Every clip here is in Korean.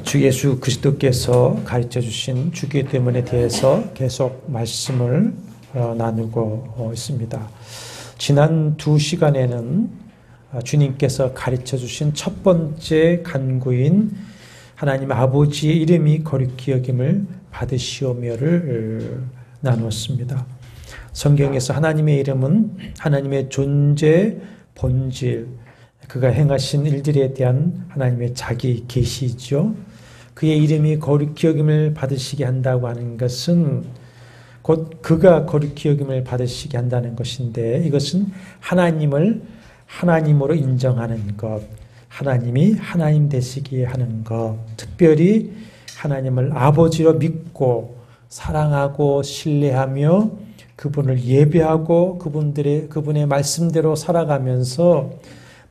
주 예수 그리스도께서 가르쳐 주신 주기도문에 대해서 계속 말씀을 나누고 있습니다. 지난 두 시간에는 주님께서 가르쳐 주신 첫 번째 간구인 하나님 아버지의 이름이 거룩히 여김을 받으시오며를 나누었습니다. 성경에서 하나님의 이름은 하나님의 존재, 본질, 그가 행하신 일들에 대한 하나님의 자기 계시죠. 그의 이름이 거룩히 여김을 받으시게 한다고 하는 것은 곧 그가 거룩히 여김을 받으시게 한다는 것인데, 이것은 하나님을 하나님으로 인정하는 것, 하나님이 하나님 되시게 하는 것, 특별히 하나님을 아버지로 믿고 사랑하고 신뢰하며 그분을 예배하고 그분의 말씀대로 살아가면서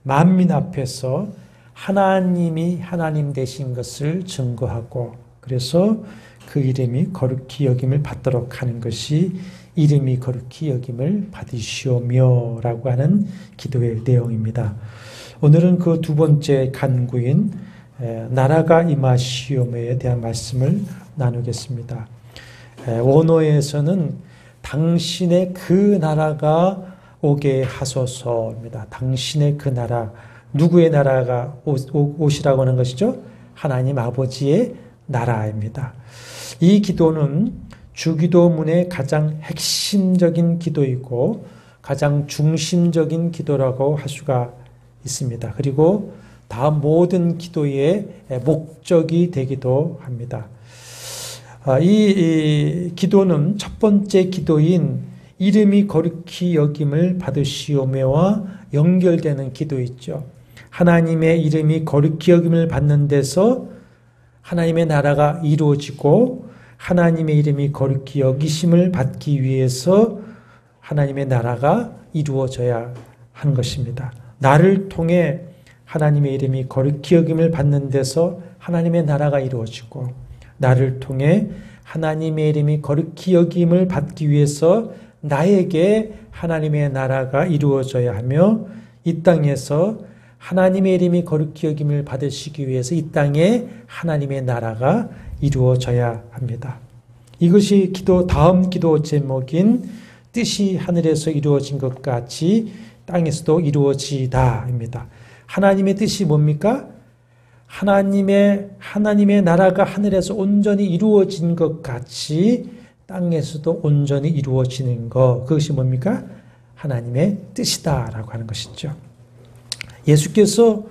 만민 앞에서 하나님이 하나님 되신 것을 증거하고, 그래서 그 이름이 거룩히 여김을 받도록 하는 것이 이름이 거룩히 여김을 받으시오며 라고 하는 기도의 내용입니다. 오늘은 그 두 번째 간구인 나라가 임하시오며에 대한 말씀을 나누겠습니다. 원어에서는 당신의 그 나라가 오게 하소서입니다. 당신의 그 나라, 누구의 나라가 오시라고 하는 것이죠? 하나님 아버지의 나라입니다. 이 기도는 주기도문의 가장 핵심적인 기도이고 가장 중심적인 기도라고 할 수가 있습니다. 그리고 다음 모든 기도의 목적이 되기도 합니다. 이 기도는 첫 번째 기도인 이름이 거룩히 여김을 받으시오며와 연결되는 기도있죠. 하나님의 이름이 거룩히 여김을 받는 데서 하나님의 나라가 이루어지고, 하나님의 이름이 거룩히 여기심을 받기 위해서 하나님의 나라가 이루어져야 하는 것입니다. 나를 통해 하나님의 이름이 거룩히 여김을 받는 데서 하나님의 나라가 이루어지고, 나를 통해 하나님의 이름이 거룩히 여김을 받기 위해서 나에게 하나님의 나라가 이루어져야 하며, 이 땅에서 하나님의 이름이 거룩히 여김을 받으시기 위해서 이 땅에 하나님의 나라가 이루어져야 합니다. 이것이 다음 기도 제목인 뜻이 하늘에서 이루어진 것 같이 땅에서도 이루어지다입니다. 하나님의 뜻이 뭡니까? 하나님의 나라가 하늘에서 온전히 이루어진 것 같이 땅에서도 온전히 이루어지는 것, 그것이 뭡니까? 하나님의 뜻이다라고 하는 것이죠. 예수께서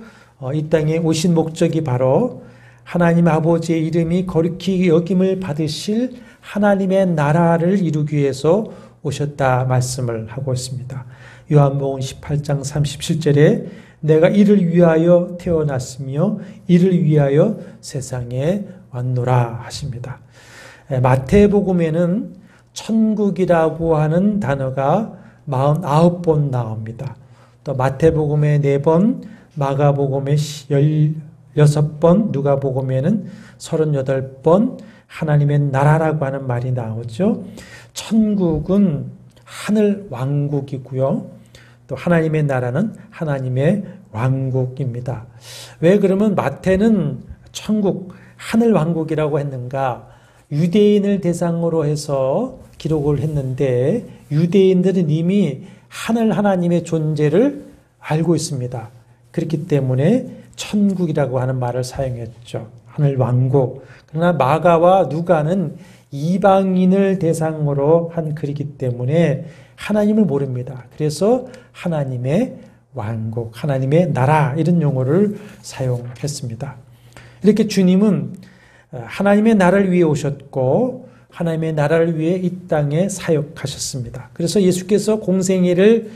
이 땅에 오신 목적이 바로 하나님 아버지의 이름이 거룩히 여김을 받으실 하나님의 나라를 이루기 위해서 오셨다 말씀을 하고 있습니다. 요한복음 18장 37절에 내가 이를 위하여 태어났으며 이를 위하여 세상에 왔노라 하십니다. 마태복음에는 천국이라고 하는 단어가 49번 나옵니다. 또 마태복음에 4번, 마가복음에 16번, 누가복음에는 38번 하나님의 나라라고 하는 말이 나오죠. 천국은 하늘 왕국이고요. 또 하나님의 나라는 하나님의 왕국입니다. 왜 그러면 마태는 천국, 하늘 왕국이라고 했는가? 유대인을 대상으로 해서 기록을 했는데, 유대인들은 이미 하늘 하나님의 존재를 알고 있습니다. 그렇기 때문에 천국이라고 하는 말을 사용했죠. 하늘 왕국. 그러나 마가와 누가는 이방인을 대상으로 한 글이기 때문에 하나님을 모릅니다. 그래서 하나님의 왕국, 하나님의 나라, 이런 용어를 사용했습니다. 이렇게 주님은 하나님의 나라를 위해 오셨고 하나님의 나라를 위해 이 땅에 사역하셨습니다. 그래서 예수께서 공생애를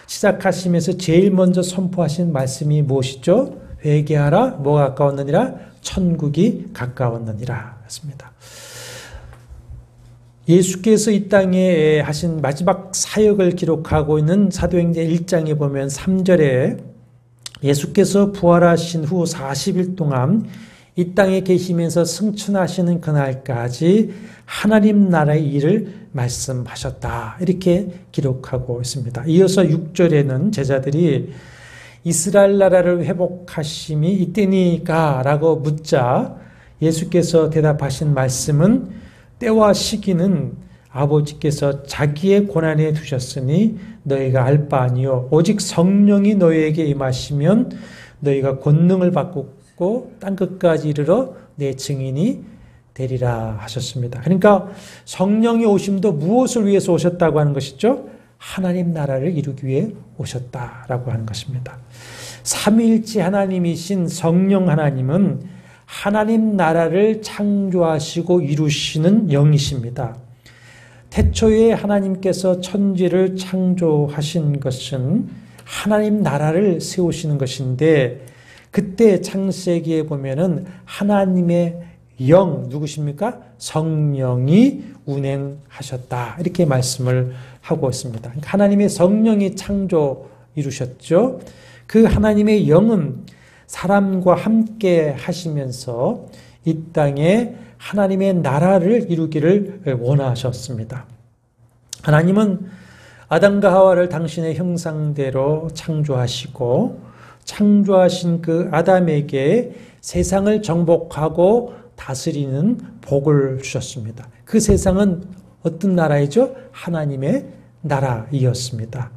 시작하시면서 제일 먼저 선포하신 말씀이 무엇이죠? 회개하라, 뭐가 가까웠느니라? 천국이 가까웠느니라 했습니다. 예수께서 이 땅에 하신 마지막 사역을 기록하고 있는 사도행전 1장에 보면 3절에 예수께서 부활하신 후 40일 동안 이 땅에 계시면서 승천하시는 그날까지 하나님 나라의 일을 말씀하셨다, 이렇게 기록하고 있습니다. 이어서 6절에는 제자들이 이스라엘 나라를 회복하심이 이때니까 라고 묻자 예수께서 대답하신 말씀은 때와 시기는 아버지께서 자기의 권한에 두셨으니 너희가 알 바 아니요 오직 성령이 너희에게 임하시면 너희가 권능을 받고 땅끝까지 이르러 내 증인이 되리라 하셨습니다. 그러니까 성령이 오심도 무엇을 위해서 오셨다고 하는 것이죠? 하나님 나라를 이루기 위해 오셨다라고 하는 것입니다. 삼위일체 하나님이신 성령 하나님은 하나님 나라를 창조하시고 이루시는 영이십니다. 태초에 하나님께서 천지를 창조하신 것은 하나님 나라를 세우시는 것인데 그때 창세기에 보면은 하나님의 영 누구십니까? 성령이 운행하셨다 이렇게 말씀을 하고 있습니다. 하나님의 성령이 창조 이루셨죠. 그 하나님의 영은 사람과 함께 하시면서 이 땅에 하나님의 나라를 이루기를 원하셨습니다. 하나님은 아담과 하와를 당신의 형상대로 창조하시고 창조하신 그 아담에게 세상을 정복하고 다스리는 복을 주셨습니다. 그 세상은 어떤 나라이죠? 하나님의 나라이었습니다.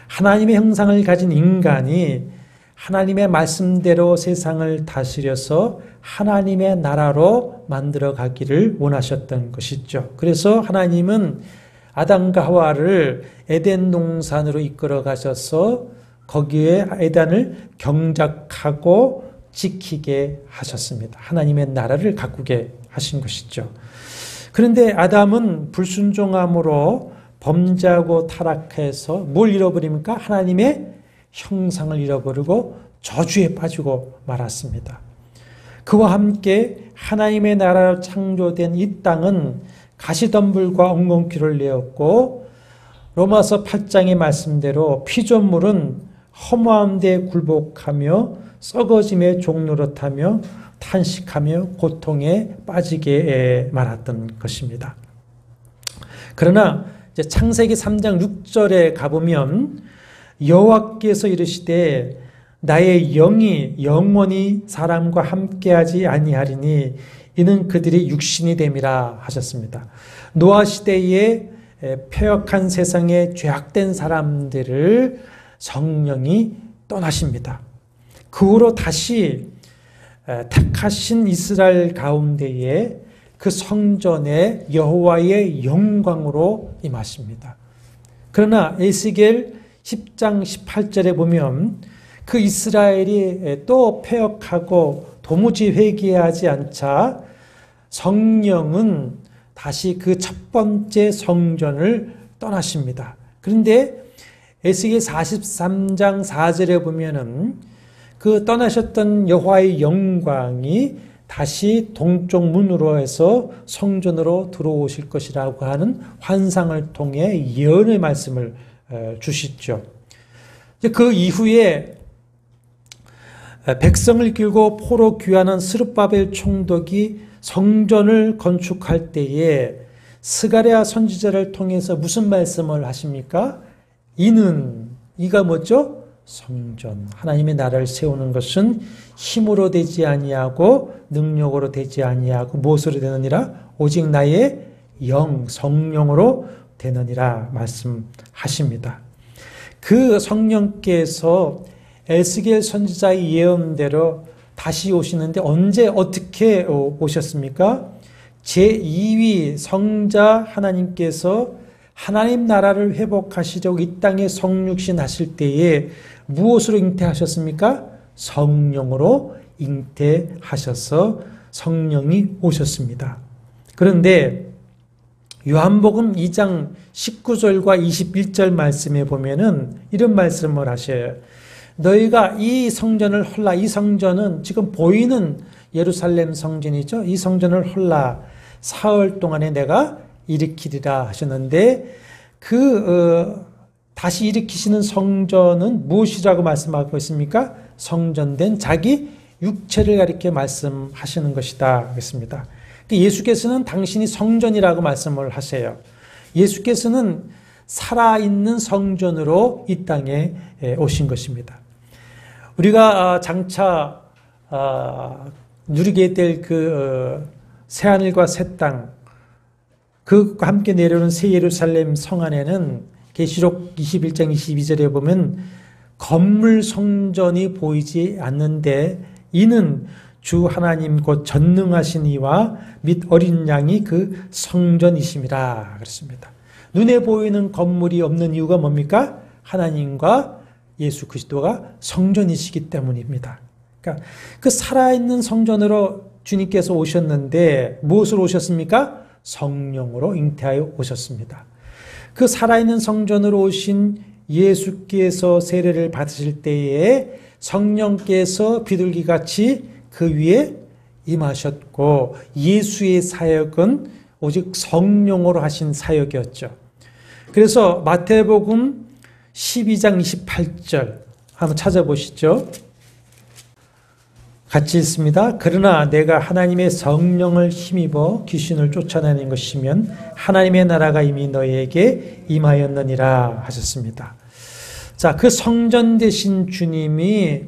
하나님의 형상을 가진 인간이 하나님의 말씀대로 세상을 다스려서 하나님의 나라로 만들어 가기를 원하셨던 것이죠. 그래서 하나님은 아담과 하와를 에덴 동산으로 이끌어 가셔서 거기에 에덴을 경작하고 지키게 하셨습니다. 하나님의 나라를 가꾸게 하신 것이죠. 그런데 아담은 불순종함으로 범죄하고 타락해서 뭘 잃어버립니까? 하나님의 형상을 잃어버리고 저주에 빠지고 말았습니다. 그와 함께 하나님의 나라로 창조된 이 땅은 가시덤불과 엉겅퀴를 내었고 로마서 8장의 말씀대로 피조물은 허무함에 굴복하며 썩어짐의 종노릇하며 탄식하며 고통에 빠지게 말았던 것입니다. 그러나 이제 창세기 3장 6절에 가보면 여호와께서 이르시되 나의 영이 영원히 사람과 함께하지 아니하리니 이는 그들이 육신이 됨이라 하셨습니다. 노아 시대에 패역한 세상에 죄악된 사람들을 성령이 떠나십니다. 그 후로 다시 택하신 이스라엘 가운데에 그 성전에 여호와의 영광으로 임하십니다. 그러나 에스겔 10장 18절에 보면 그 이스라엘이 또 패역하고 도무지 회개하지 않자 성령은 다시 그 첫 번째 성전을 떠나십니다. 그런데 에스겔 43장 4절에 보면은 그 떠나셨던 여호와의 영광이 다시 동쪽 문으로 해서 성전으로 들어오실 것이라고 하는 환상을 통해 예언의 말씀을 주시죠. 그 이후에 백성을 끌고 포로 귀환한 스룹바벨 총독이 성전을 건축할 때에 스가랴 선지자를 통해서 무슨 말씀을 하십니까? 이가 뭐죠? 성전. 하나님의 나라를 세우는 것은 힘으로 되지 아니하고 능력으로 되지 아니하고 무엇으로 되느니라? 오직 나의 영, 성령으로 되느니라 말씀하십니다. 그 성령께서 에스겔 선지자의 예언대로 다시 오시는데 언제 어떻게 오셨습니까? 제2위 성자 하나님께서 하나님 나라를 회복하시려고 이 땅에 성육신 하실 때에 무엇으로 잉태하셨습니까? 성령으로 잉태하셔서 성령이 오셨습니다. 그런데 요한복음 2장 19절과 21절 말씀에 보면은 이런 말씀을 하셔요. 너희가 이 성전을 헐라. 이 성전은 지금 보이는 예루살렘 성전이죠. 이 성전을 헐라. 사흘 동안에 내가 일으키리라 하셨는데 다시 일으키시는 성전은 무엇이라고 말씀하고 있습니까? 성전된 자기 육체를 가리켜 말씀하시는 것이다 하겠습니다. 예수께서는 당신이 성전이라고 말씀을 하세요. 예수께서는 살아있는 성전으로 이 땅에 오신 것입니다. 우리가 장차 누리게 될 그 새하늘과 새 땅, 그것과 함께 내려오는 새 예루살렘 성 안에는 계시록 21장 22절에 보면 건물 성전이 보이지 않는데 이는 주 하나님 곧 전능하신 이와 및 어린 양이 그 성전이심이라 그랬습니다. 눈에 보이는 건물이 없는 이유가 뭡니까? 하나님과 예수 그리스도가 성전이시기 때문입니다. 그러니까 그 살아있는 성전으로 주님께서 오셨는데 무엇으로 오셨습니까? 성령으로 잉태하여 오셨습니다. 그 살아있는 성전으로 오신 예수께서 세례를 받으실 때에 성령께서 비둘기같이 그 위에 임하셨고 예수의 사역은 오직 성령으로 하신 사역이었죠. 그래서 마태복음 12장 28절 한번 찾아보시죠. 같이 읽습니다. 그러나 내가 하나님의 성령을 힘입어 귀신을 쫓아내는 것이면 하나님의 나라가 이미 너희에게 임하였느니라 하셨습니다. 자, 그 성전 되신 주님이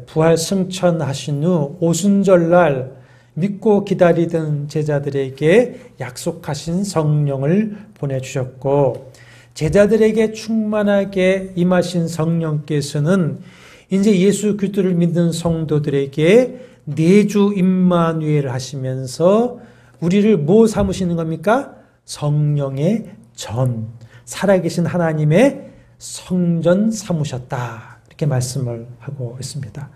부활 승천하신 후 오순절날 믿고 기다리던 제자들에게 약속하신 성령을 보내주셨고 제자들에게 충만하게 임하신 성령께서는 이제 예수 그리스도를 믿는 성도들에게 내주 임마누엘 하시면서 우리를 뭐 삼으시는 겁니까? 성령의 전, 살아계신 하나님의 성전 삼으셨다. 이렇게 말씀을 하고 있습니다.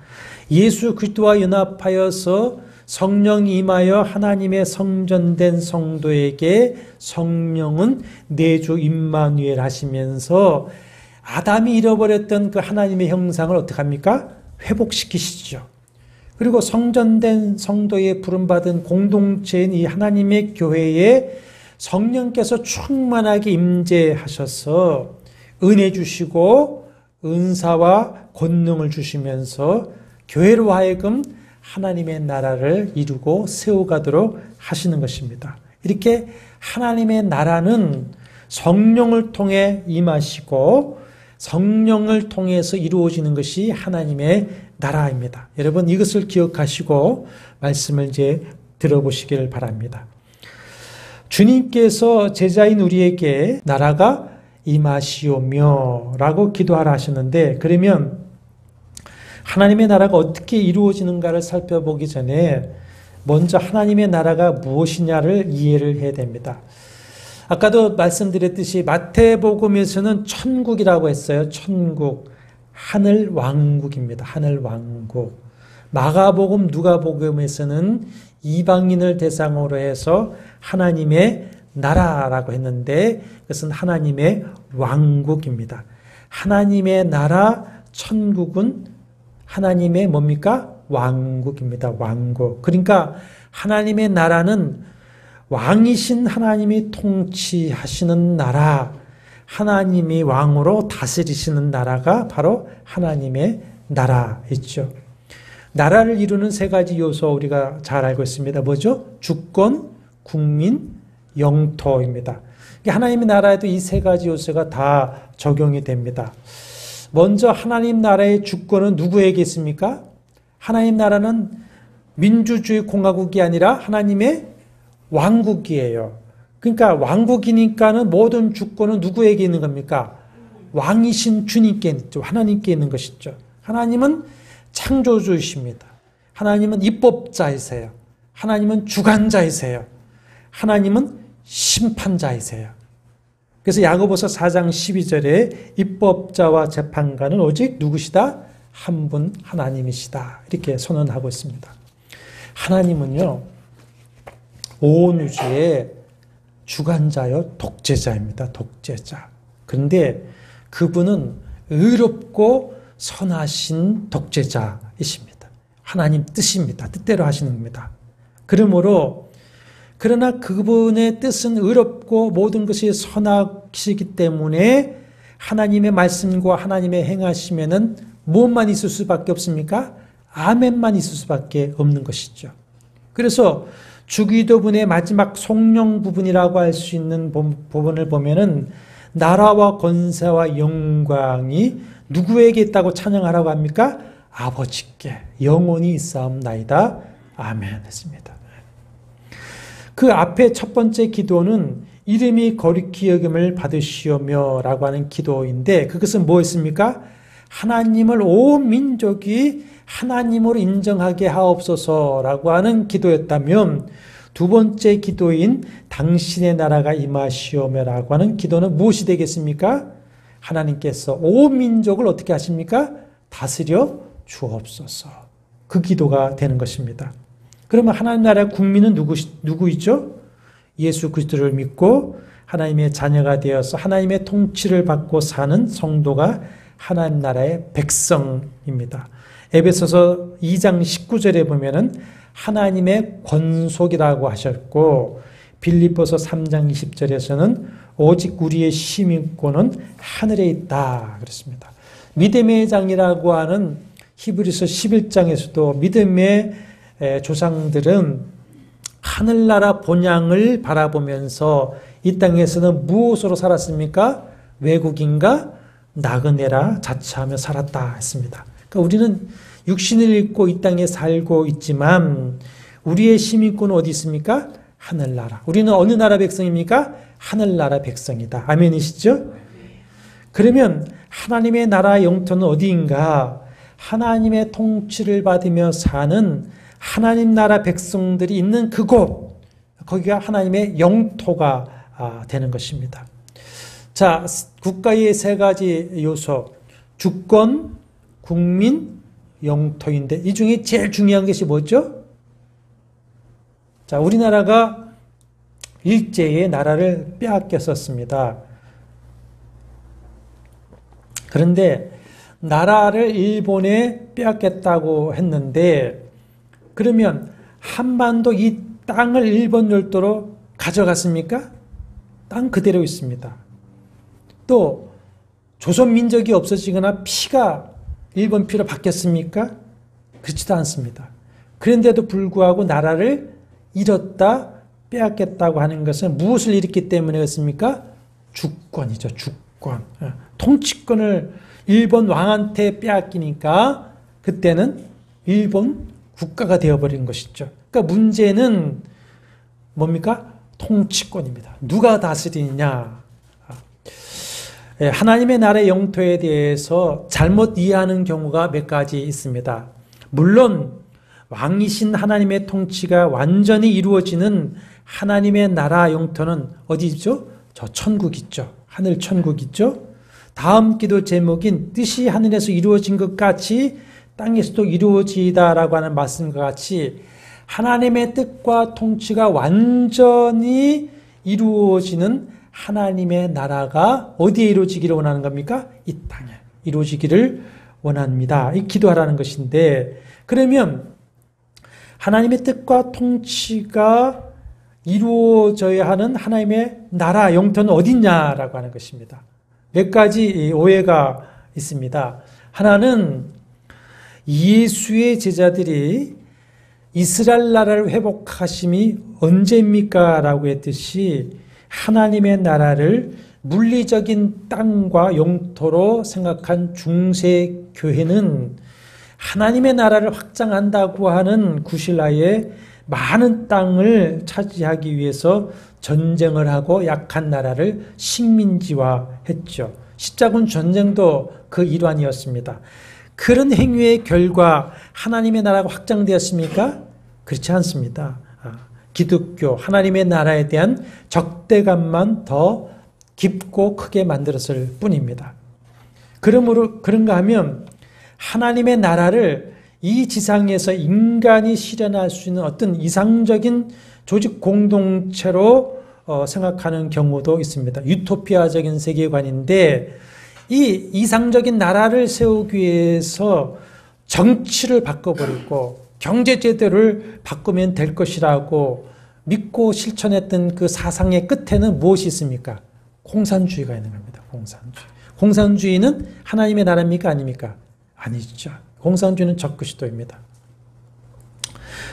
예수 그리스도와 연합하여서 성령이 임하여 하나님의 성전된 성도에게 성령은 내주 임마누엘 하시면서 아담이 잃어버렸던 그 하나님의 형상을 어떻게 합니까? 회복시키시죠. 그리고 성전된 성도에 부름받은 공동체인 이 하나님의 교회에 성령께서 충만하게 임재하셔서 은혜 주시고 은사와 권능을 주시면서 교회로 하여금 하나님의 나라를 이루고 세워가도록 하시는 것입니다. 이렇게 하나님의 나라는 성령을 통해 임하시고 성령을 통해서 이루어지는 것이 하나님의 나라입니다. 여러분 이것을 기억하시고 말씀을 이제 들어보시기를 바랍니다. 주님께서 제자인 우리에게 나라가 임하시오며 라고 기도하라 하셨는데 그러면 하나님의 나라가 어떻게 이루어지는가를 살펴보기 전에 먼저 하나님의 나라가 무엇이냐를 이해를 해야 됩니다. 아까도 말씀드렸듯이 마태복음에서는 천국이라고 했어요. 천국, 하늘 왕국입니다. 하늘 왕국. 마가복음, 누가복음에서는 이방인을 대상으로 해서 하나님의 나라라고 했는데 그것은 하나님의 왕국입니다. 하나님의 나라, 천국은 하나님의 뭡니까? 왕국입니다. 왕국. 그러니까 하나님의 나라는 왕이신 하나님이 통치하시는 나라, 하나님이 왕으로 다스리시는 나라가 바로 하나님의 나라있죠. 나라를 이루는 세 가지 요소 우리가 잘 알고 있습니다. 뭐죠? 주권, 국민, 영토입니다. 하나님의 나라에도 이 세 가지 요소가 다 적용이 됩니다. 먼저 하나님 나라의 주권은 누구에게 있습니까? 하나님 나라는 민주주의 공화국이 아니라 하나님의 왕국이에요. 그러니까 왕국이니까는 모든 주권은 누구에게 있는 겁니까? 왕이신 주님께 있죠. 하나님께 있는 것이죠. 하나님은 창조주이십니다. 하나님은 입법자이세요. 하나님은 주관자이세요. 하나님은 심판자이세요. 그래서 야고보서 4장 12절에 입법자와 재판관은 오직 누구시다? 한 분 하나님이시다. 이렇게 선언하고 있습니다. 하나님은요, 온 우주의 주관자요 독재자입니다. 독재자. 그런데 그분은 의롭고 선하신 독재자이십니다. 하나님 뜻입니다. 뜻대로 하시는 겁니다. 그러나 그분의 뜻은 의롭고 모든 것이 선하시기 때문에 하나님의 말씀과 하나님의 행하심에는 무엇만 있을 수밖에 없습니까? 아멘만 있을 수밖에 없는 것이죠. 그래서 주기도문의 마지막 송령 부분이라고 할 수 있는 부분을 보면은 나라와 권세와 영광이 누구에게 있다고 찬양하라고 합니까? 아버지께 영원히 있사옵나이다. 아멘 했습니다. 그 앞에 첫 번째 기도는 이름이 거룩히 여김을 받으시오며 라고 하는 기도인데 그것은 뭐였습니까? 하나님을 온 민족이 하나님으로 인정하게 하옵소서라고 하는 기도였다면 두 번째 기도인 당신의 나라가 임하시오며라고 하는 기도는 무엇이 되겠습니까? 하나님께서 온 민족을 어떻게 하십니까? 다스려 주옵소서. 그 기도가 되는 것입니다. 그러면 하나님 나라의 국민은 누구이죠? 예수 그리스도를 믿고 하나님의 자녀가 되어서 하나님의 통치를 받고 사는 성도가 하나님 나라의 백성입니다. 에베소서 2장 19절에 보면은 하나님의 권속이라고 하셨고 빌립보서 3장 20절에서는 오직 우리의 시민권은 하늘에 있다 그랬습니다. 믿음의 장이라고 하는 히브리서 11장에서도 믿음의 조상들은 하늘나라 본향을 바라보면서 이 땅에서는 무엇으로 살았습니까? 외국인과 나그네라 자처하며 살았다 했습니다. 그러니까 우리는 육신을 입고 이 땅에 살고 있지만 우리의 시민권은 어디 있습니까? 하늘나라. 우리는 어느 나라 백성입니까? 하늘나라 백성이다. 아멘이시죠? 그러면 하나님의 나라 영토는 어디인가? 하나님의 통치를 받으며 사는 하나님 나라 백성들이 있는 그곳, 거기가 하나님의 영토가 되는 것입니다. 자, 국가의 세 가지 요소, 주권, 국민, 영토인데 이 중에 제일 중요한 것이 뭐죠? 자, 우리나라가 일제의 나라를 빼앗겼었습니다. 그런데 나라를 일본에 빼앗겼다고 했는데 그러면 한반도 이 땅을 일본 열도로 가져갔습니까? 땅 그대로 있습니다. 또 조선 민족이 없어지거나 피가 일본 피로 바뀌었습니까? 그렇지도 않습니다. 그런데도 불구하고 나라를 잃었다, 빼앗겼다고 하는 것은 무엇을 잃었기 때문이었습니까? 주권이죠, 주권. 통치권을 일본 왕한테 빼앗기니까 그때는 일본 국가가 되어버린 것이죠. 그러니까 문제는 뭡니까? 통치권입니다. 누가 다스리느냐? 하나님의 나라의 영토에 대해서 잘못 이해하는 경우가 몇 가지 있습니다. 물론 왕이신 하나님의 통치가 완전히 이루어지는 하나님의 나라 영토는 어디죠? 저 천국 있죠. 하늘 천국 있죠. 다음 기도 제목인 뜻이 하늘에서 이루어진 것 같이 땅에서도 이루어지다라고 하는 말씀과 같이 하나님의 뜻과 통치가 완전히 이루어지는 하나님의 나라가 어디에 이루어지기를 원하는 겁니까? 이 땅에 이루어지기를 원합니다. 이 기도하라는 것인데 그러면 하나님의 뜻과 통치가 이루어져야 하는 하나님의 나라 영토는 어디냐라고 하는 것입니다. 몇 가지 오해가 있습니다. 하나는 예수의 제자들이 이스라엘 나라를 회복하심이 언제입니까? 라고 했듯이 하나님의 나라를 물리적인 땅과 영토로 생각한 중세교회는 하나님의 나라를 확장한다고 하는 구실하에 많은 땅을 차지하기 위해서 전쟁을 하고 약한 나라를 식민지화했죠. 십자군 전쟁도 그 일환이었습니다. 그런 행위의 결과 하나님의 나라가 확장되었습니까? 그렇지 않습니다. 기독교, 하나님의 나라에 대한 적대감만 더 깊고 크게 만들었을 뿐입니다. 그러므로 그런가 하면 하나님의 나라를 이 지상에서 인간이 실현할 수 있는 어떤 이상적인 조직 공동체로 생각하는 경우도 있습니다. 유토피아적인 세계관인데 이 이상적인 나라를 세우기 위해서 정치를 바꿔버리고 경제제도를 바꾸면 될 것이라고 믿고 실천했던 그 사상의 끝에는 무엇이 있습니까? 공산주의가 있는 겁니다. 공산주의. 공산주의는 하나님의 나라입니까? 아닙니까? 아니죠. 공산주의는 적그리스도입니다.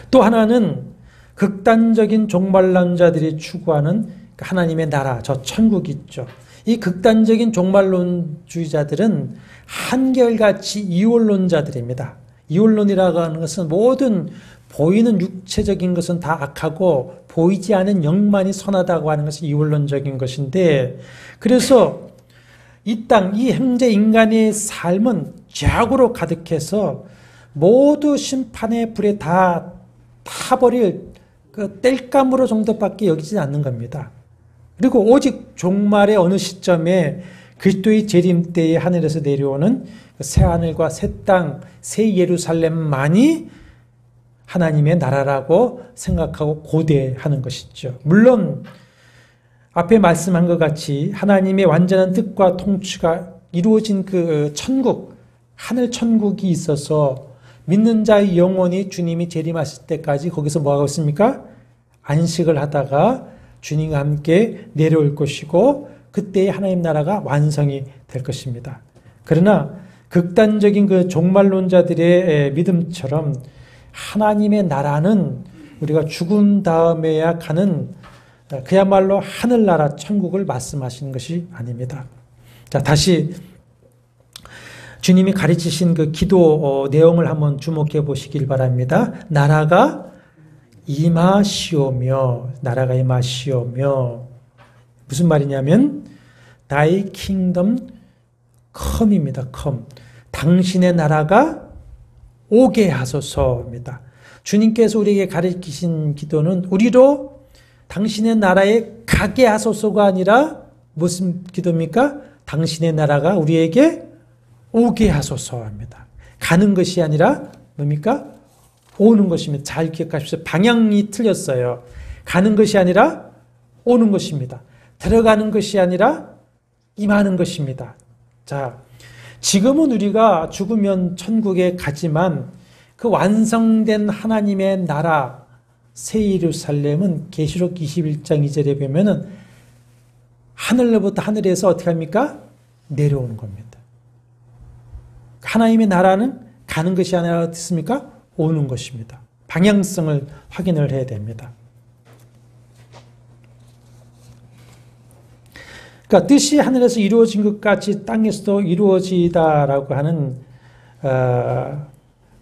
또 하나는 극단적인 종말론자들이 추구하는 하나님의 나라, 저 천국이 있죠. 이 극단적인 종말론주의자들은 한결같이 이원론자들입니다. 이원론이라고 하는 것은 모든 보이는 육체적인 것은 다 악하고 보이지 않은 영만이 선하다고 하는 것이 이원론적인 것인데, 그래서 이 땅, 이 형제 인간의 삶은 죄악으로 가득해서 모두 심판의 불에 다 타버릴 그 땔감으로 정도밖에 여기지 않는 겁니다. 그리고 오직 종말의 어느 시점에 그리스도의 재림 때에 하늘에서 내려오는 새 하늘과 새 땅, 새 예루살렘만이 하나님의 나라라고 생각하고 고대하는 것이죠. 물론 앞에 말씀한 것 같이 하나님의 완전한 뜻과 통치가 이루어진 그 천국, 하늘 천국이 있어서 믿는 자의 영혼이 주님이 재림하실 때까지 거기서 뭐 하고 있습니까? 안식을 하다가 주님과 함께 내려올 것이고 그때의 하나님 나라가 완성이 될 것입니다. 그러나 극단적인 그 종말론자들의 믿음처럼 하나님의 나라는 우리가 죽은 다음에야 가는 그야말로 하늘나라 천국을 말씀하시는 것이 아닙니다. 자, 다시 주님이 가르치신 그 기도 내용을 한번 주목해 보시길 바랍니다. 나라가 임하시오며, 나라가 임하시오며, 무슨 말이냐면 Thy kingdom come입니다. come. 당신의 나라가 오게 하소서입니다. 주님께서 우리에게 가르치신 기도는 우리로 당신의 나라에 가게 하소서가 아니라 무슨 기도입니까? 당신의 나라가 우리에게 오게 하소서입니다. 가는 것이 아니라 뭡니까? 오는 것입니다. 잘 기억하십시오. 방향이 틀렸어요. 가는 것이 아니라 오는 것입니다. 들어가는 것이 아니라 임하는 것입니다. 자, 지금은 우리가 죽으면 천국에 가지만 그 완성된 하나님의 나라 새 예루살렘은 계시록 21장 2절에 보면은 하늘로부터 하늘에서 어떻게 합니까? 내려오는 겁니다. 하나님의 나라는 가는 것이 아니라 어떻습니까? 오는 것입니다. 방향성을 확인을 해야 됩니다. 그러니까 뜻이 하늘에서 이루어진 것 같이 땅에서도 이루어지다라고 하는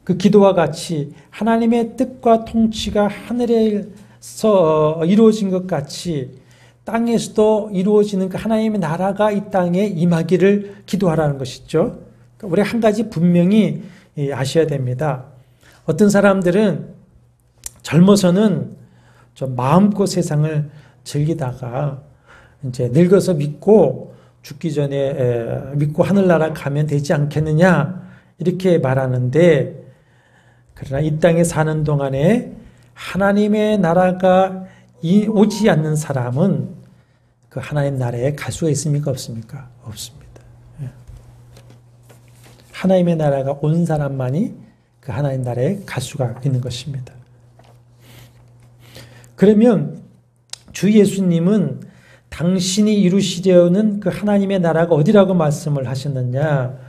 그 기도와 같이 하나님의 뜻과 통치가 하늘에서 이루어진 것 같이 땅에서도 이루어지는 그 하나님의 나라가 이 땅에 임하기를 기도하라는 것이죠. 그러니까 우리 한 가지 분명히 아셔야 됩니다. 어떤 사람들은 젊어서는 좀 마음껏 세상을 즐기다가 이제 늙어서 믿고 죽기 전에 믿고 하늘나라 가면 되지 않겠느냐 이렇게 말하는데, 그러나 이 땅에 사는 동안에 하나님의 나라가 오지 않는 사람은 그 하나님 나라에 갈 수가 있습니까? 없습니까? 없습니다. 하나님의 나라가 온 사람만이 그 하나님 나라에 갈 수가 있는 것입니다. 그러면 주 예수님은 당신이 이루시려는 그 하나님의 나라가 어디라고 말씀을 하셨느냐?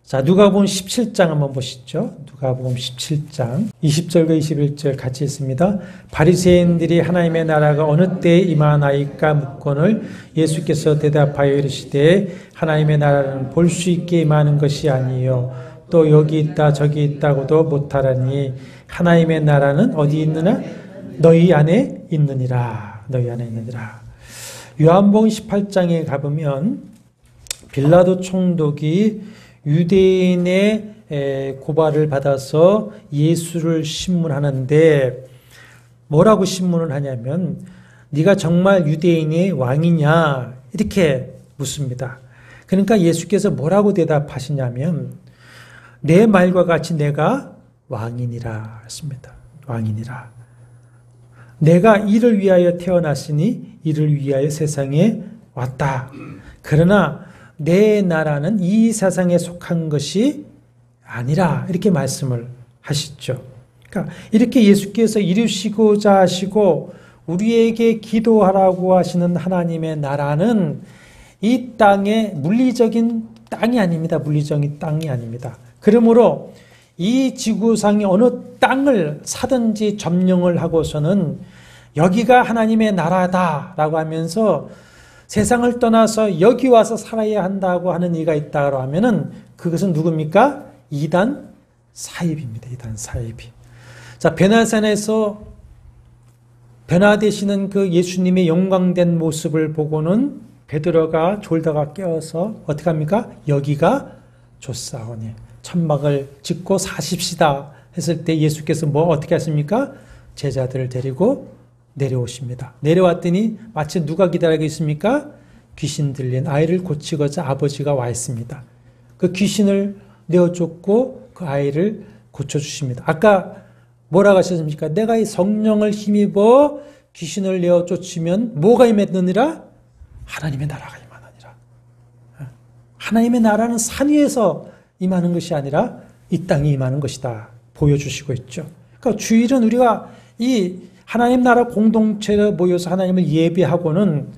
자, 누가복음 17장 한번 보시죠. 누가복음 17장 20절과 21절 같이 있습니다. 바리새인들이 하나님의 나라가 어느 때에 임하나이까 묻거늘 예수께서 대답하여 이르시되 하나님의 나라는 볼 수 있게 임하는 것이 아니요 또 여기 있다 저기 있다고도 못하라니 하나님의 나라는 어디 있느냐? 너희 안에 있느니라. 너희 안에 있느니라. 요한복음 18장에 가보면 빌라도 총독이 유대인의 고발을 받아서 예수를 신문하는데 뭐라고 신문을 하냐면 네가 정말 유대인의 왕이냐 이렇게 묻습니다. 그러니까 예수께서 뭐라고 대답하시냐면 내 말과 같이 내가 왕이니라 했습니다. 왕이니라. 내가 이를 위하여 태어났으니 이를 위하여 세상에 왔다. 그러나 내 나라는 이 세상에 속한 것이 아니라 이렇게 말씀을 하시죠. 그러니까 이렇게 예수께서 이루시고자 하시고 우리에게 기도하라고 하시는 하나님의 나라는 이 땅의 물리적인 땅이 아닙니다. 물리적인 땅이 아닙니다. 그러므로 이 지구상의 어느 땅을 사든지 점령을 하고서는 여기가 하나님의 나라다라고 하면서 세상을 떠나서 여기 와서 살아야 한다고 하는 이가 있다고 하면은 그것은 누굽니까? 이단 사입입니다. 이단 사입이. 자, 변화산에서 변화되시는 그 예수님의 영광된 모습을 보고는 베드로가 졸다가 깨어서 어떻게 합니까? 여기가 좋사오니 천막을 짓고 사십시다 했을 때 예수께서 어떻게 하십니까? 제자들을 데리고 내려오십니다. 내려왔더니 마치 누가 기다리고 있습니까? 귀신 들린 아이를 고치고자 아버지가 와 있습니다. 그 귀신을 내어쫓고 그 아이를 고쳐주십니다. 아까 뭐라고 하셨습니까? 내가 이 성령을 힘입어 귀신을 내어쫓으면 뭐가 임했느니라? 하나님의 나라가 임하느니라. 하나님의 나라는 산 위에서 임하는 것이 아니라 이 땅에 임하는 것이다. 보여주시고 있죠. 그러니까 주일은 우리가 이 하나님 나라 공동체로 모여서 하나님을 예배하고는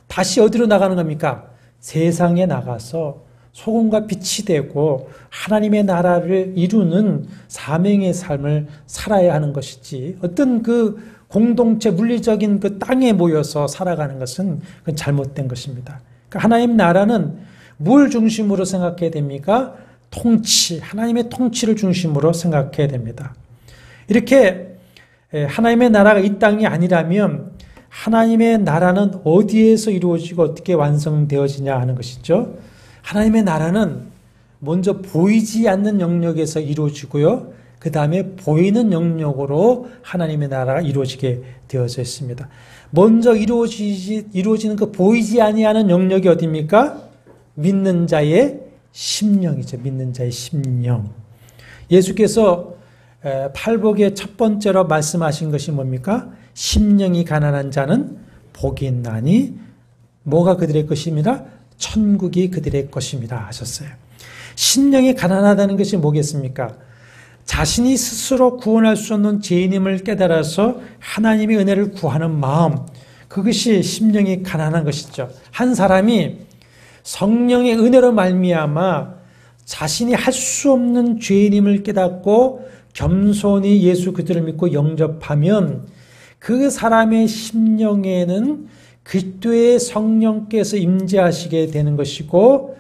다시 어디로 나가는 겁니까? 세상에 나가서 소금과 빛이 되고 하나님의 나라를 이루는 사명의 삶을 살아야 하는 것이지 어떤 그 공동체 물리적인 그 땅에 모여서 살아가는 것은 그건 잘못된 것입니다. 그러니까 하나님 나라는 뭘 중심으로 생각해야 됩니까? 통치, 하나님의 통치를 중심으로 생각해야 됩니다. 이렇게 하나님의 나라가 이 땅이 아니라면 하나님의 나라는 어디에서 이루어지고 어떻게 완성되어지냐 하는 것이죠. 하나님의 나라는 먼저 보이지 않는 영역에서 이루어지고요. 그 다음에 보이는 영역으로 하나님의 나라가 이루어지게 되어져 있습니다. 먼저 이루어지는 그 보이지 아니하는 영역이 어디입니까? 믿는 자의 심령이죠. 믿는 자의 심령. 예수께서 팔복의 첫 번째로 말씀하신 것이 뭡니까? 심령이 가난한 자는 복이 있나니 뭐가 그들의 것입니다? 천국이 그들의 것입니다 하셨어요. 심령이 가난하다는 것이 뭐겠습니까? 자신이 스스로 구원할 수 없는 죄인임을 깨달아서 하나님의 은혜를 구하는 마음, 그것이 심령이 가난한 것이죠. 한 사람이 성령의 은혜로 말미암아 자신이 할 수 없는 죄인임을 깨닫고 겸손히 예수 그리스도를 믿고 영접하면 그 사람의 심령에는 그리스도의 성령께서 임재하시게 되는 것이고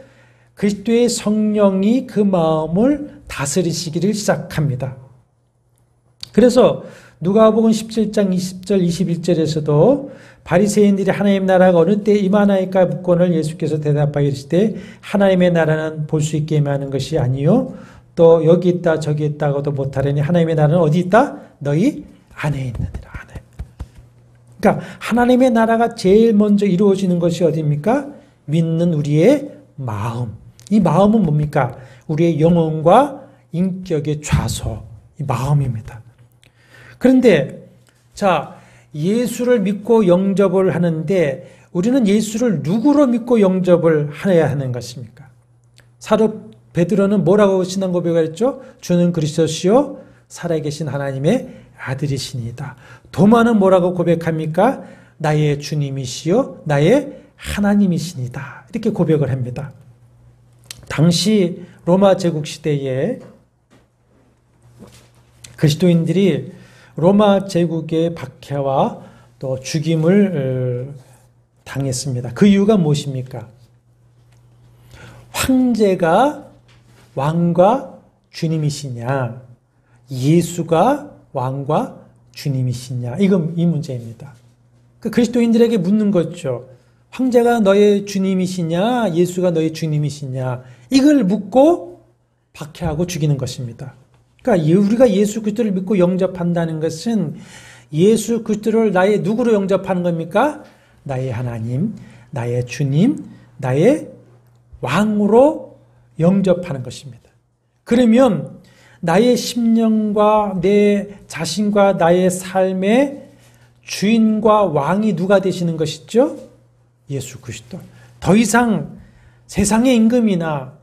그리스도의 성령이 그 마음을 다스리시기를 시작합니다. 그래서 누가복음 17장 20절 21절에서도 바리새인들이 하나님 나라가 어느 때 임하나이까 묻거늘 예수께서 대답하여 이르시되 하나님의 나라는 볼 수 있게 임하는 것이 아니요 또 여기 있다 저기 있다고도 못하려니 하나님의 나라는 어디 있다? 너희 안에 있느니라. 안에. 그러니까 하나님의 나라가 제일 먼저 이루어지는 것이 어디입니까? 믿는 우리의 마음. 이 마음은 뭡니까? 우리의 영혼과 인격의 좌소, 이 마음입니다. 그런데 자, 예수를 믿고 영접을 하는데 우리는 예수를 누구로 믿고 영접을 해야 하는 것입니까? 사도 베드로는 뭐라고 신앙 고백을 했죠? 주는 그리스도시요 살아계신 하나님의 아들이시니이다. 도마는 뭐라고 고백합니까? 나의 주님이시요 나의 하나님이시니다. 이렇게 고백을 합니다. 당시 로마 제국 시대에 그리스도인들이 로마 제국의 박해와 또 죽임을 당했습니다. 그 이유가 무엇입니까? 황제가 왕과 주님이시냐, 예수가 왕과 주님이시냐, 이건 이 문제입니다. 그 그리스도인들에게 묻는 거죠. 황제가 너의 주님이시냐, 예수가 너의 주님이시냐, 이걸 묻고 박해하고 죽이는 것입니다. 그러니까 우리가 예수 그리스도를 믿고 영접한다는 것은 예수 그리스도를 나의 누구로 영접하는 겁니까? 나의 하나님, 나의 주님, 나의 왕으로 영접하는 것입니다. 그러면 나의 심령과 내 자신과 나의 삶의 주인과 왕이 누가 되시는 것이죠? 예수 그리스도. 더 이상 세상의 임금이나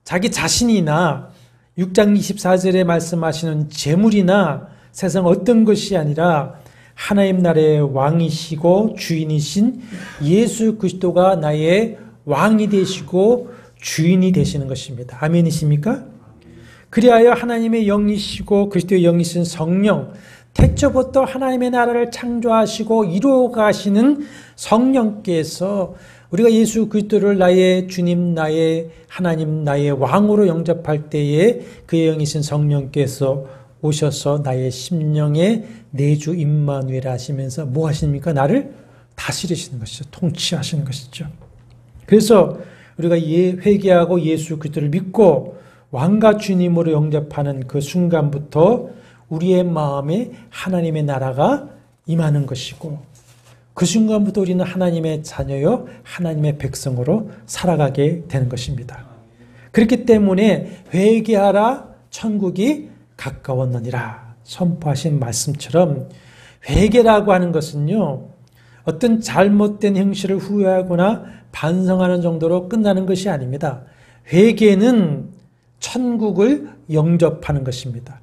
자기 자신이나 6장 24절에 말씀하시는 재물이나 세상 어떤 것이 아니라 하나님 나라의 왕이시고 주인이신 예수 그리스도가 나의 왕이 되시고 주인이 되시는 것입니다. 아멘이십니까? 그리하여 하나님의 영이시고 그리스도의 영이신 성령, 태초부터 하나님의 나라를 창조하시고 이루어 가시는 성령께서 우리가 예수 그리스도를 나의 주님, 나의 하나님, 나의 왕으로 영접할 때에 그의 영이신 성령께서 오셔서 나의 심령에 내주 임마누엘 하시면서 뭐 하십니까? 나를 다스리시는 것이죠. 통치하시는 것이죠. 그래서 우리가 회개하고 예수 그리스도를 믿고 왕과 주님으로 영접하는 그 순간부터 우리의 마음에 하나님의 나라가 임하는 것이고 그 순간부터 우리는 하나님의 자녀요 하나님의 백성으로 살아가게 되는 것입니다. 그렇기 때문에 회개하라 천국이 가까웠느니라 선포하신 말씀처럼 회개라고 하는 것은요 어떤 잘못된 행실을 후회하거나 반성하는 정도로 끝나는 것이 아닙니다. 회개는 천국을 영접하는 것입니다.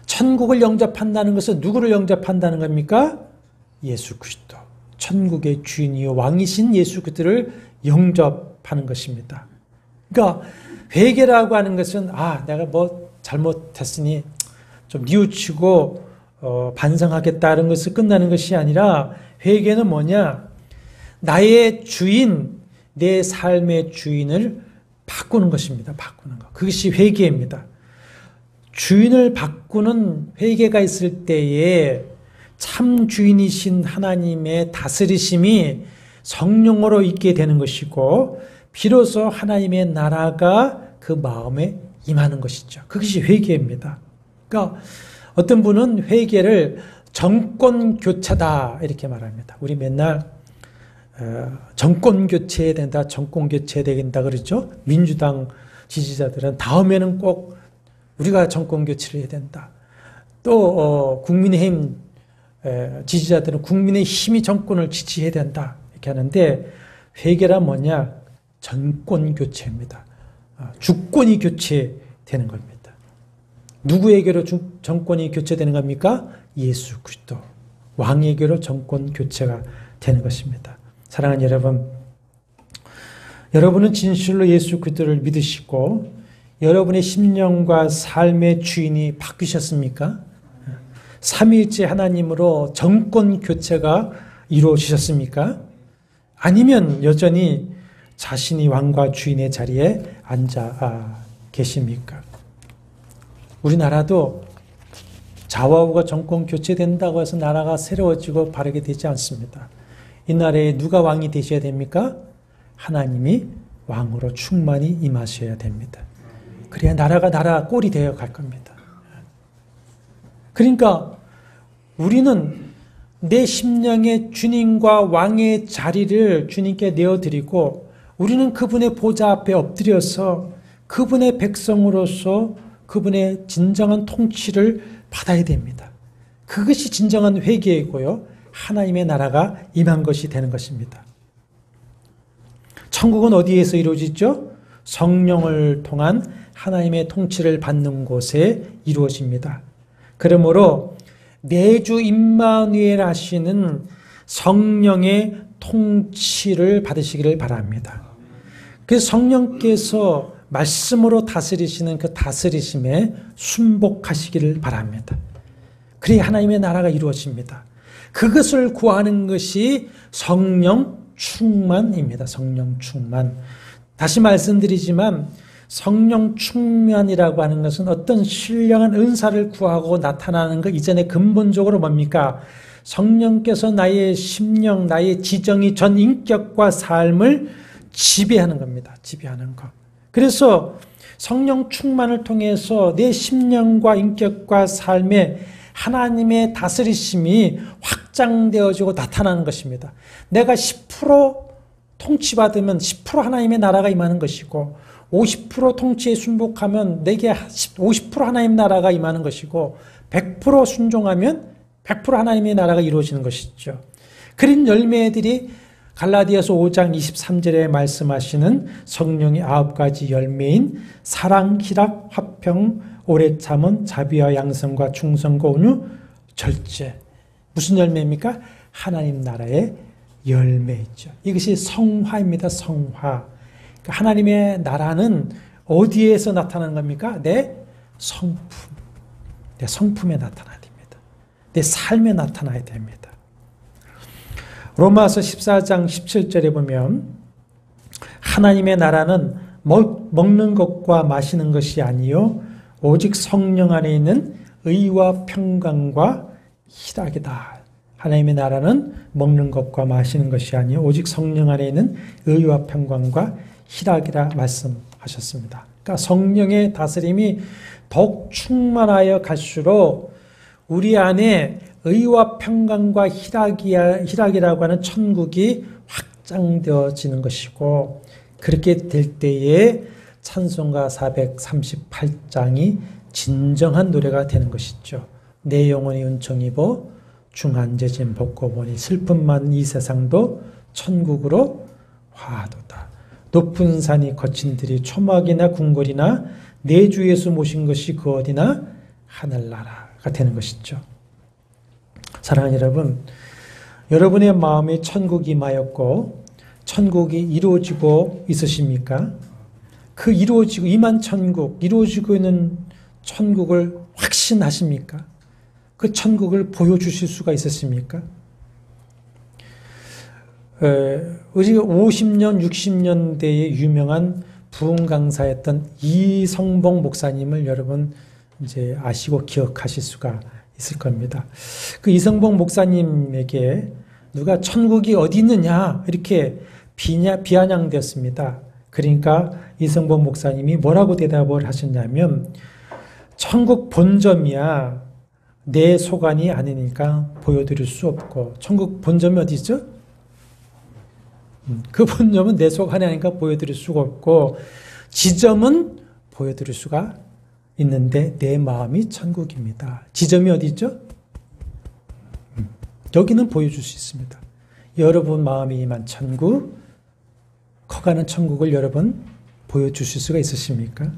천국을 영접한다는 것은 누구를 영접한다는 겁니까? 예수 그리스도. 천국의 주인이요 왕이신 예수 그리스도를 영접하는 것입니다. 그러니까 회개라고 하는 것은 내가 뭐 잘못했으니 좀 뉘우치고 반성하겠다는 것을 끝나는 것이 아니라 회개는 뭐냐? 나의 주인, 내 삶의 주인을 바꾸는 것입니다. 바꾸는 것. 그것이 회개입니다. 주인을 바꾸는 회개가 있을 때에 참 주인이신 하나님의 다스리심이 성령으로 있게 되는 것이고 비로소 하나님의 나라가 그 마음에 임하는 것이죠. 그것이 회개입니다. 그러니까 어떤 분은 회개를 정권 교체다 이렇게 말합니다. 우리 맨날 정권 교체해야 된다, 정권 교체해야 된다 그러죠. 민주당 지지자들은 다음에는 꼭 우리가 정권 교체를 해야 된다. 또 국민의힘 지지자들은 국민의힘이 정권을 지지해야 된다 이렇게 하는데 회개란 뭐냐? 정권 교체입니다. 주권이 교체되는 겁니다. 누구에게로 정권이 교체되는 겁니까? 예수 그리스도 왕에게로 정권 교체가 되는 것입니다. 사랑하는 여러분, 여러분은 진실로 예수 그리스도를 믿으시고 여러분의 심령과 삶의 주인이 바뀌셨습니까? 삼위일체 하나님으로 정권 교체가 이루어지셨습니까? 아니면 여전히 자신이 왕과 주인의 자리에 앉아 계십니까? 우리나라도 좌우가 정권 교체된다고 해서 나라가 새로워지고 바르게 되지 않습니다. 이 나라에 누가 왕이 되셔야 됩니까? 하나님이 왕으로 충만히 임하셔야 됩니다. 그래야 나라가 나라 꼴이 되어 갈 겁니다. 그러니까 우리는 내 심령의 주님과 왕의 자리를 주님께 내어드리고 우리는 그분의 보좌 앞에 엎드려서 그분의 백성으로서 그분의 진정한 통치를 받아야 됩니다. 그것이 진정한 회개이고요. 하나님의 나라가 임한 것이 되는 것입니다. 천국은 어디에서 이루어지죠? 성령을 통한 하나님의 통치를 받는 곳에 이루어집니다. 그러므로 내주 임마누엘 하시는 성령의 통치를 받으시기를 바랍니다. 그래서 성령께서 말씀으로 다스리시는 그 다스리심에 순복하시기를 바랍니다. 그래야 하나님의 나라가 이루어집니다. 그것을 구하는 것이 성령 충만입니다. 성령 충만. 다시 말씀드리지만 성령 충만이라고 하는 것은 어떤 신령한 은사를 구하고 나타나는 것 이전에 근본적으로 뭡니까? 성령께서 나의 심령, 나의 지정이 전 인격과 삶을 지배하는 겁니다. 지배하는 것. 그래서 성령 충만을 통해서 내 심령과 인격과 삶에 하나님의 다스리심이 확장되어지고 나타나는 것입니다. 내가 10% 통치받으면 10% 하나님의 나라가 임하는 것이고 50% 통치에 순복하면 내게 50% 하나님 나라가 임하는 것이고 100% 순종하면 100% 하나님의 나라가 이루어지는 것이죠. 그런 열매들이 갈라디아서 5장 23절에 말씀하시는 성령의 9가지 열매인 사랑, 희락, 화평, 오래 참음, 자비와 양성과 충성과 온유, 절제. 무슨 열매입니까? 하나님 나라의 열매이죠. 이것이 성화입니다. 성화. 하나님의 나라는 어디에서 나타나는 겁니까? 내 성품. 내 성품에 나타나야 됩니다. 내 삶에 나타나야 됩니다. 로마서 14장 17절에 보면 하나님의 나라는 먹는 것과 마시는 것이 아니요 오직 성령 안에 있는 의와 평강과 희락이다. 하나님의 나라는 먹는 것과 마시는 것이 아니요 오직 성령 안에 있는 의와 평강과 희락이라 말씀하셨습니다. 그러니까 성령의 다스림이 더욱 충만하여 갈수록 우리 안에 의와 평강과 희락이라고 하는 천국이 확장되어지는 것이고, 그렇게 될 때에 찬송가 438장이 진정한 노래가 되는 것이죠. 내 영혼이 은총이보 중한제진 벗고 보니 슬픔 많은 이 세상도 천국으로 화하도다. 높은 산이 거친 들이 초막이나 궁궐이나 내 주 예수 모신 것이 그 어디나 하늘나라가 되는 것이죠. 사랑하는 여러분, 여러분의 마음에 천국이 임하였고 천국이 이루어지고 있으십니까? 그 이루어지고 임한 천국, 이루어지고 있는 천국을 확신하십니까? 그 천국을 보여주실 수가 있으십니까? 우리 50년, 60년대에 유명한 부흥 강사였던 이성봉 목사님을 여러분 이제 아시고 기억하실 수가 있을 겁니다. 그 이성봉 목사님에게 누가 천국이 어디 있느냐 이렇게 비아냥되었습니다. 그러니까 이성봉 목사님이 뭐라고 대답을 하셨냐면, 천국 본점이야 내 소관이 아니니까 보여드릴 수 없고, 천국 본점이 어디죠? 그 본점은 내 소관이 아니니까 보여드릴 수가 없고, 지점은 보여드릴 수가 있는데 내 마음이 천국입니다. 지점이 어디죠? 여기는 보여줄 수 있습니다. 여러분 마음이 임한 천국, 커가는 천국을 여러분 보여주실 수가 있으십니까?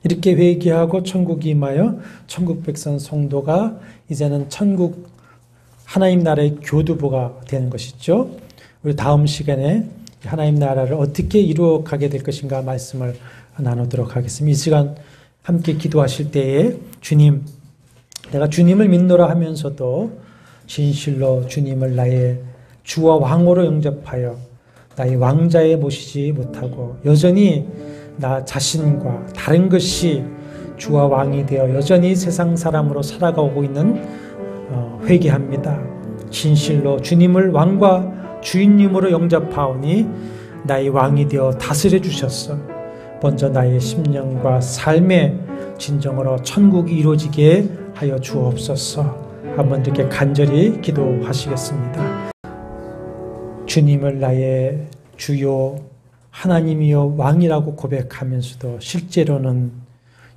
이렇게 회개하고 천국이 임하여 천국 백성 성도가 이제는 천국 하나님 나라의 교두보가 되는 것이죠. 우리 다음 시간에 하나님 나라를 어떻게 이루어가게 될 것인가 말씀을 나누도록 하겠습니다. 이 시간 함께 기도하실 때에 주님, 내가 주님을 믿노라 하면서도 진실로 주님을 나의 주와 왕으로 영접하여 나의 왕자에 모시지 못하고 여전히 나 자신과 다른 것이 주와 왕이 되어 여전히 세상 사람으로 살아가고 있는 회개합니다. 진실로 주님을 왕과 주인님으로 영접하오니 나의 왕이 되어 다스려 주셨어. 먼저 나의 심령과 삶의 진정으로 천국이 이루어지게 하여 주옵소서. 한번 이렇게 간절히 기도하시겠습니다. 주님을 나의 주요 하나님이여 왕이라고 고백하면서도 실제로는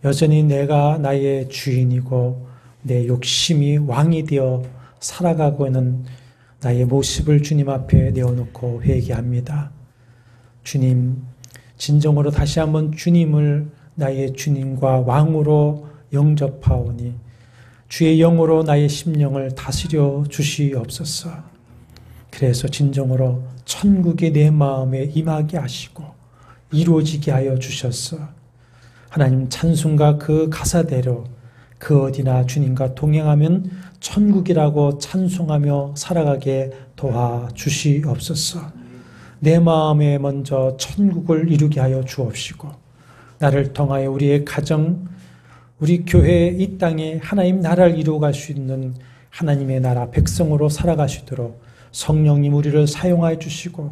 여전히 내가 나의 주인이고 내 욕심이 왕이 되어 살아가고 있는 나의 모습을 주님 앞에 내어놓고 회개합니다. 주님, 진정으로 다시 한번 주님을 나의 주님과 왕으로 영접하오니 주의 영으로 나의 심령을 다스려 주시옵소서. 그래서 진정으로 천국이 내 마음에 임하게 하시고 이루어지게 하여 주셨어. 하나님 찬송가 그 가사대로 그 어디나 주님과 동행하면 천국이라고 찬송하며 살아가게 도와주시옵소서. 내 마음에 먼저 천국을 이루게 하여 주옵시고 나를 통하여 우리의 가정, 우리 교회 이 땅에 하나님 나라를 이루어갈 수 있는 하나님의 나라 백성으로 살아가시도록 성령님 우리를 사용하여 주시고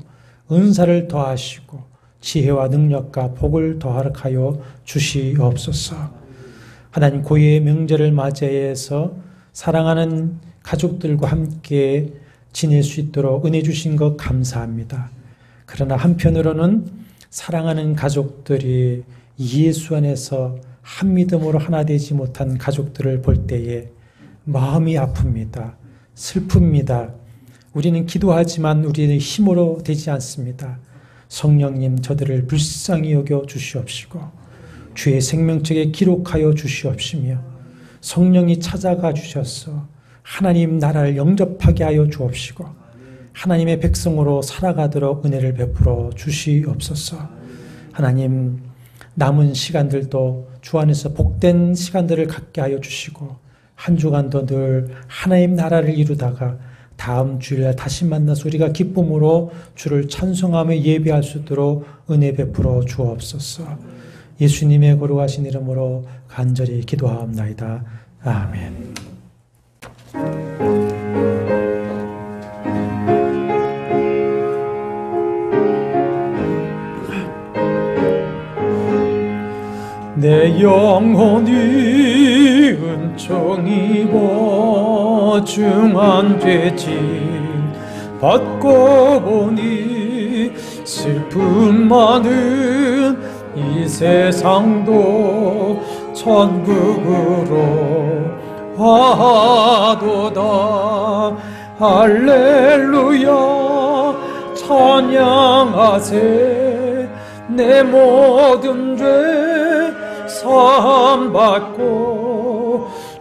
은사를 더하시고 지혜와 능력과 복을 더하여 주시옵소서. 하나님 고유의 명절을 맞이해서 사랑하는 가족들과 함께 지낼 수 있도록 은혜 주신 것 감사합니다. 그러나 한편으로는 사랑하는 가족들이 예수 안에서 한 믿음으로 하나 되지 못한 가족들을 볼 때에 마음이 아픕니다. 슬픕니다. 우리는 기도하지만 우리의 힘으로 되지 않습니다. 성령님 저들을 불쌍히 여겨 주시옵시고 주의 생명책에 기록하여 주시옵시며 성령이 찾아가 주셔서 하나님 나라를 영접하게 하여 주옵시고 하나님의 백성으로 살아가도록 은혜를 베풀어 주시옵소서. 하나님 남은 시간들도 주 안에서 복된 시간들을 갖게 하여 주시고 한 주간도 늘 하나님 나라를 이루다가 다음 주일날 다시 만나서 우리가 기쁨으로 주를 찬송하며 예배할 수 있도록 은혜 베풀어 주옵소서. 예수님의 거룩하신 이름으로 간절히 기도하옵나이다. 아멘. 내 영혼이 은총 입어 중한 죄짐 받고 보니 슬픔 많은 이 세상도 천국으로 화도다. 할렐루야 찬양하세. 내 모든 죄 사함받고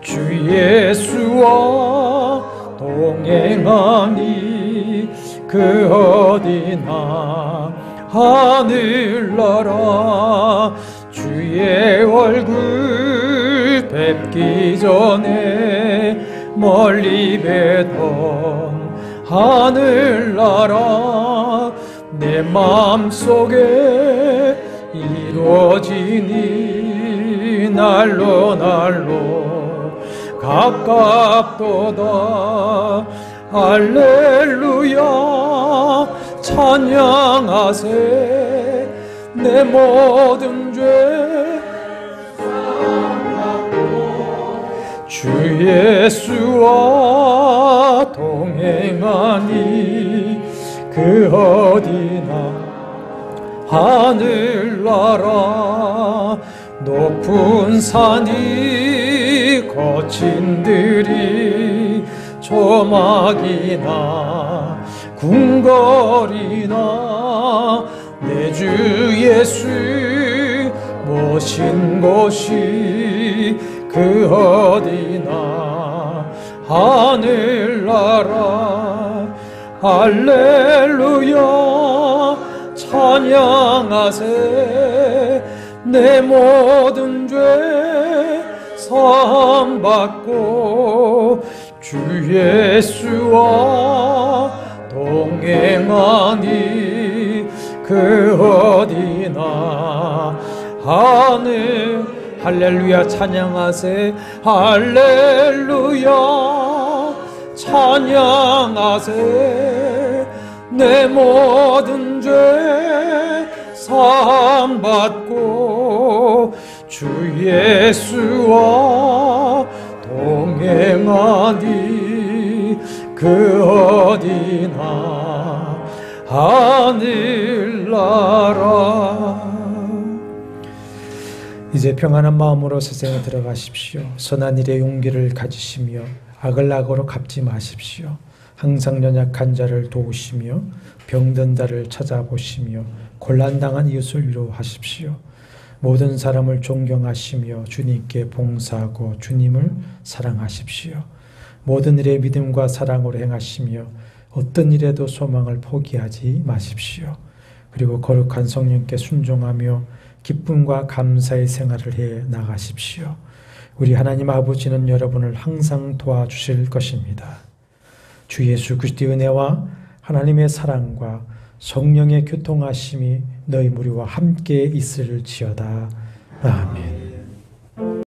주 예수와 동행하니 그 어디나 하늘나라. 주의 얼굴 뵙기 전에 멀리 뵈던 하늘나라. 내 맘속에 이루어지니 날로 날로 가깝도다. 할렐루야 찬양하세. 내 모든 죄 주 예수와 동행하니 그 어디나 하늘나라. 높은 산이 거친 들이 조막이나 궁궐이나 내 주 예수 모신 곳이 그 어디나 하늘나라. 할렐루야 찬양하세. 내 모든 죄 사함받고 주 예수와 동행하니 그 어디나 하늘. 할렐루야 찬양하세. 할렐루야 찬양하세. 내 모든 죄 사함받고 주 예수와 동행하니 그 어디나 하늘나라. 이제 평안한 마음으로 세상에 들어가십시오. 선한 일에 용기를 가지시며 악을 악으로 갚지 마십시오. 항상 연약한 자를 도우시며 병든 자를 찾아보시며 곤란당한 이웃을 위로하십시오. 모든 사람을 존경하시며 주님께 봉사하고 주님을 사랑하십시오. 모든 일에 믿음과 사랑으로 행하시며 어떤 일에도 소망을 포기하지 마십시오. 그리고 거룩한 성령께 순종하며 기쁨과 감사의 생활을 해 나가십시오. 우리 하나님 아버지는 여러분을 항상 도와주실 것입니다. 주 예수 그리스도의 은혜와 하나님의 사랑과 성령의 교통하심이 너희 무리와 함께 있을지어다. 아멘.